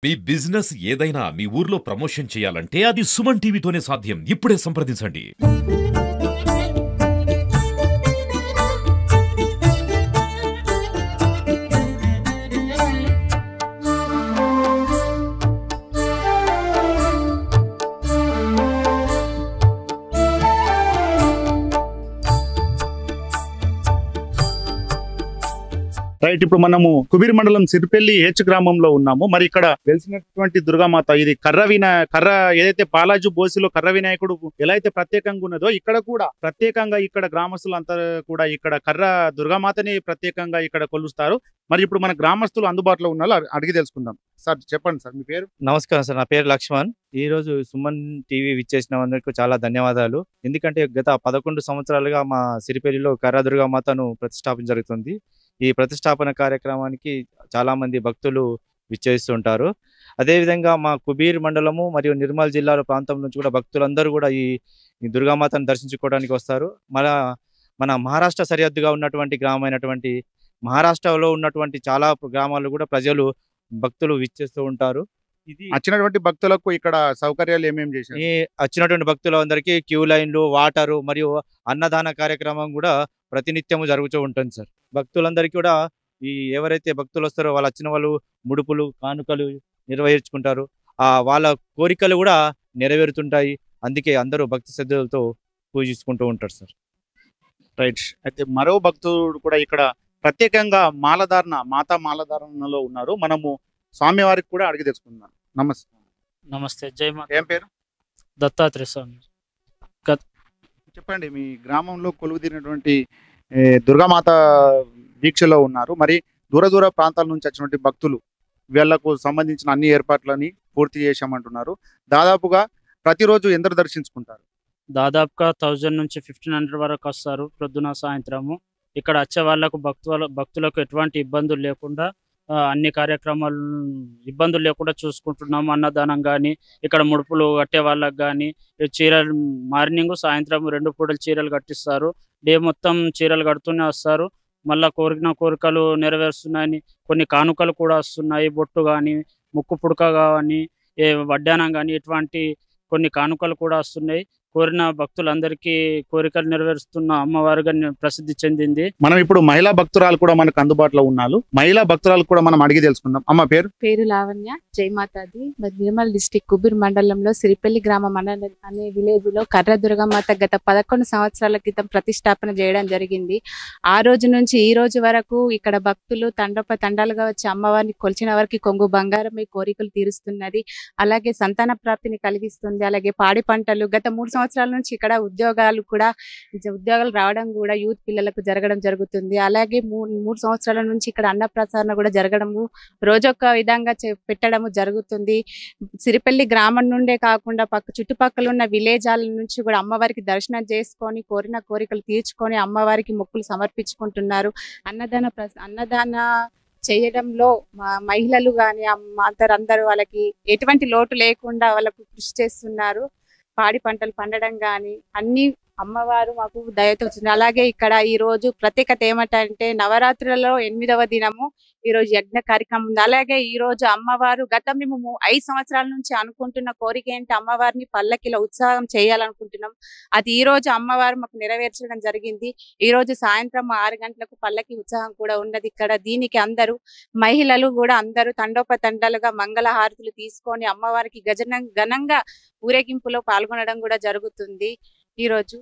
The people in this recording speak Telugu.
మీ బిజినెస్ ఏదైనా మీ ఊర్లో ప్రమోషన్ చేయాలంటే అది సుమన్ టీవీతోనే సాధ్యం. ఇప్పుడే సంప్రదించండి. రైట్, ఇప్పుడు మనము కుబీర్ మండలం సిరిపల్లి హెచ్ గ్రామంలో ఉన్నాము. మరి ఇక్కడ వెలిసినటువంటి దుర్గామాత, ఇది కర్ర ఏదైతే బాలాజీ బోసిలో కర్ర వినాయకుడు ఎలా అయితే ప్రత్యేకంగా ఉన్నదో, ఇక్కడ కూడా ప్రత్యేకంగా ఇక్కడ గ్రామస్తులంతా కూడా ఇక్కడ కర్ర దుర్గామాతని ప్రత్యేకంగా ఇక్కడ కొలుస్తారు. మరి ఇప్పుడు మన గ్రామస్తులు అందుబాటులో ఉన్నారు, అడిగి తెలుసుకుందాం. సార్ చెప్పండి సార్, మీ పేరు? నమస్కారం సార్, నా పేరు లక్ష్మణ్. ఈ రోజు సుమన్ టీవీ విచ్చేసిన అందరికీ చాలా ధన్యవాదాలు. ఎందుకంటే గత 11 సంవత్సరాలుగా మా సిరిపల్లిలో కర్ర దుర్గామాతను ప్రతిష్టాపన జరుగుతుంది. ఈ ప్రతిష్టాపన కార్యక్రమానికి చాలా మంది భక్తులు విచ్చేస్తుంటారు. అదేవిధంగా మా కుబీర్ మండలము మరియు నిర్మల్ జిల్లాల ప్రాంతం నుంచి కూడా భక్తులందరూ కూడా ఈ దుర్గామాతను దర్శించుకోవడానికి వస్తారు. మన మహారాష్ట్ర సరిహద్దుగా ఉన్నటువంటి గ్రామమైనటువంటి మహారాష్ట్రలో ఉన్నటువంటి చాలా గ్రామాలు కూడా భక్తులు విచ్చేస్తూ ఉంటారు. ఇది వచ్చినటువంటి భక్తులకు ఇక్కడ సౌకర్యాలు ఏమేమి చేశారు? ఈ వచ్చినటువంటి భక్తులందరికీ క్యూ లైన్లు, వాటరు మరియు అన్నదాన కార్యక్రమం కూడా ప్రతినిత్యము జరుగుతూ ఉంటుంది సార్. భక్తులందరికీ కూడా ఎవరైతే భక్తులు వస్తారో వాళ్ళు వచ్చిన వాళ్ళు ముడుపులు, కానుకలు నిర్వహించుకుంటారు. వాళ్ళ కోరికలు కూడా నెరవేరుతుంటాయి. అందుకే అందరూ భక్తి శ్రద్ధలతో పూజించుకుంటూ ఉంటారు సార్. రైట్, అయితే మరో భక్తుడు కూడా ఇక్కడ ప్రత్యేకంగా మాతా మాలధారణలో ఉన్నారు. మనము స్వామివారికి కూడా అడిగి తెలుసుకుందాం. నమస్తే. నమస్తే, జై మాత. ఏం పేరు? దత్తాత్రేయ స్వామి. చెప్పండి, మీ గ్రామంలో కొలువుదీరినటువంటి దుర్గామాత దీక్షలో ఉన్నారు. మరి దూర ప్రాంతాల నుంచి వచ్చినటువంటి భక్తులు వీళ్లకు సంబంధించిన అన్ని ఏర్పాట్లని పూర్తి చేశామంటున్నారు. దాదాపుగా ప్రతిరోజు ఎందరు దర్శించుకుంటారు? దాదాపుగా 1000 నుంచి 1500 వరకు వస్తారు ప్రొద్దున సాయంత్రము. ఇక్కడ వచ్చే వాళ్ళకు భక్తులకు ఎటువంటి ఇబ్బందులు లేకుండా అన్ని కార్యక్రమాలు ఇబ్బందులు లేకుండా చూసుకుంటున్నాము. అన్నదానం కానీ, ఇక్కడ ముడుపులు కట్టే వాళ్ళకి కానీ చీరలు మార్నింగ్ సాయంత్రం 2 పూటలు చీరలు కట్టిస్తారు. డే మొత్తం చీరలు కడుతూనే వస్తారు. మళ్ళీ కోరికలు నెరవేరుస్తున్నాయని కొన్ని కానుకలు కూడా వస్తున్నాయి. బొట్టు కానీ, ముక్కు పుడక కానీ, వడ్డానం కానీ ఇటువంటి కొన్ని కానుకలు కూడా వస్తున్నాయి. కోరిన భక్తులందరికీ కోరికలు నెరవేరుస్తున్న అమ్మవారుగా ప్రసిద్ధి చెందింది. మనం ఇప్పుడు మహిళా భక్తురాలు కూడా మనకు అందుబాటులో ఉన్నారు. మహిళా భక్తురాలు కూడా మనం అడిగి తెలుసుకుందాం. అమ్మ పేరు లావణ్య. జై మాతాది. నిర్మల్ డిస్టిక్ కుబీర్ మండలంలో సిరిపల్లి గ్రామం అనే విలేజ్ లో కర్ర దుర్గామాత గత 11 సంవత్సరాల క్రితం ప్రతిష్టాపన చేయడం జరిగింది. ఆ రోజు నుంచి ఈ రోజు వరకు ఇక్కడ భక్తులు తండాలుగా వచ్చి అమ్మవారిని కొలిచిన వారికి కొంగు బంగారం కోరికలు తీరుస్తున్నది. అలాగే సంతాన ప్రాప్తిని కలిగిస్తుంది. అలాగే పాడి పంటలు గత 3 సంవత్సరాల నుంచి ఇక్కడ ఉద్యోగాలు రావడం కూడా యూత్ పిల్లలకు జరగడం జరుగుతుంది. అలాగే 3 సంవత్సరాల నుంచి ఇక్కడ అన్న ప్రసారణ కూడా జరగడము, రోజొక్క విధంగా పెట్టడము జరుగుతుంది. సిరిపల్లి గ్రామం నుండే కాకుండా చుట్టుపక్కల ఉన్న విలేజాల నుంచి కూడా అమ్మవారికి దర్శనం చేసుకొని కోరిన కోరికలు తీర్చుకొని అమ్మవారికి మొక్కులు సమర్పించుకుంటున్నారు. అన్నదాన చేయడంలో మహిళలు కానీ అందరూ వాళ్ళకి ఎటువంటి లోటు లేకుండా వాళ్ళకు కృషి చేస్తున్నారు. పాడి పంటలు పండడం కానీ అన్ని అమ్మవారు మాకు దయతో వచ్చింది. అలాగే ఇక్కడ ఈ రోజు ప్రత్యేకత ఏమిటంటే నవరాత్రులలో 8వ దినము ఈ రోజు యజ్ఞ కార్యక్రమం ఉంది. అలాగే ఈ రోజు అమ్మవారు మేము 5 సంవత్సరాల నుంచి అనుకుంటున్న కోరిక ఏంటి, అమ్మవారిని పల్లకిలో ఉత్సాహం చేయాలనుకుంటున్నాం. అది ఈ రోజు అమ్మవారు మాకు నెరవేర్చడం జరిగింది. ఈ రోజు సాయంత్రం 6 గంటలకు పల్లకి ఉత్సాహం కూడా ఉన్నది ఇక్కడ. దీనికి అందరూ మహిళలు కూడా అందరూ తండోపతండాలుగా మంగళ హారతులు తీసుకొని అమ్మవారికి ఘనంగా ఊరేగింపులో పాల్గొనడం కూడా జరుగుతుంది ఈ రోజు.